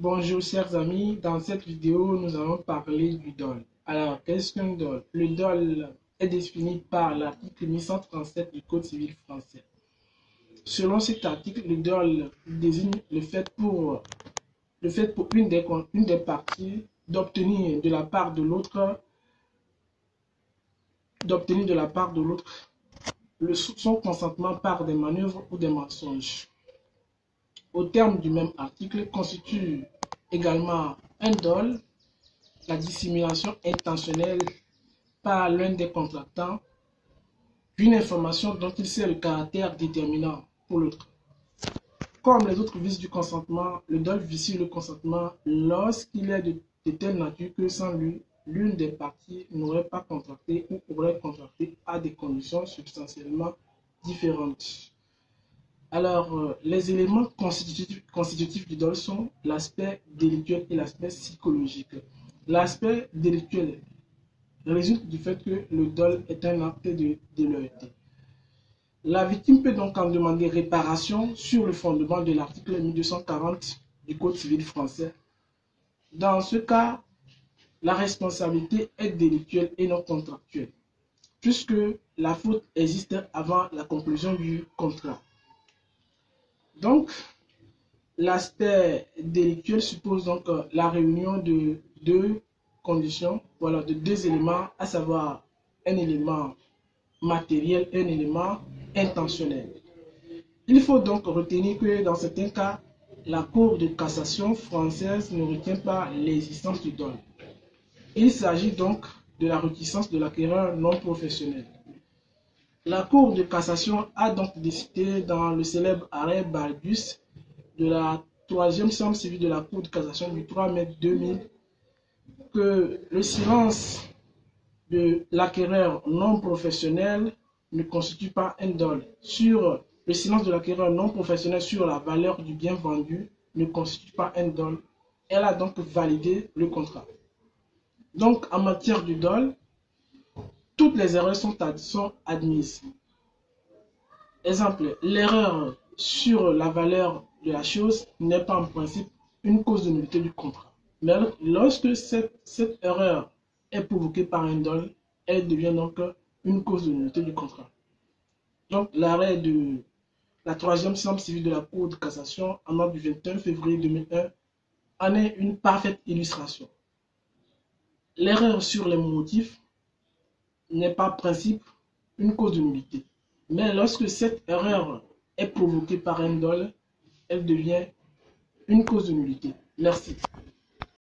Bonjour chers amis, dans cette vidéo nous allons parler du dol. Alors qu'est-ce qu'un dol? Le dol est défini par l'article 1137 du Code civil français. Selon cet article, le dol désigne le fait pour une des parties d'obtenir de la part de l'autre son consentement par des manœuvres ou des mensonges. Au terme du même article, constitue également un dol la dissimulation intentionnelle par l'un des contractants d'une information dont il sait le caractère déterminant pour l'autre. Comme les autres vices du consentement, le dol vicie le consentement lorsqu'il est de telle nature que sans lui, l'une des parties n'aurait pas contracté ou aurait contracté à des conditions substantiellement différentes. Alors, les éléments constitutifs du dol sont l'aspect délictuel et l'aspect psychologique. L'aspect délictuel résulte du fait que le dol est un acte de déloyauté. La victime peut donc en demander réparation sur le fondement de l'article 1240 du Code civil français. Dans ce cas, la responsabilité est délictuelle et non contractuelle, puisque la faute existe avant la conclusion du contrat. Donc, l'aspect délictuel suppose donc la réunion de deux conditions, voilà, de deux éléments, à savoir un élément matériel et un élément intentionnel. Il faut donc retenir que dans certains cas, la Cour de cassation française ne retient pas l'existence du dol. Il s'agit donc de la réticence de l'acquéreur non professionnel. La Cour de cassation a donc décidé dans le célèbre arrêt Balbus de la 3e chambre civile de la Cour de cassation du 3 mai 2000 que le silence de l'acquéreur non professionnel ne constitue pas un dol. Le silence de l'acquéreur non professionnel sur la valeur du bien vendu ne constitue pas un dol. Elle a donc validé le contrat. Donc, en matière du dol, toutes les erreurs sont admises. Exemple, l'erreur sur la valeur de la chose n'est pas en principe une cause de nullité du contrat. Mais lorsque cette erreur est provoquée par un dol, elle devient donc une cause de nullité du contrat. Donc l'arrêt de la 3e chambre civile de la Cour de cassation en date du 21 février 2001 en est une parfaite illustration. L'erreur sur les motifs n'est pas en principe une cause de nullité. Mais lorsque cette erreur est provoquée par un dol, elle devient une cause de nullité. Merci.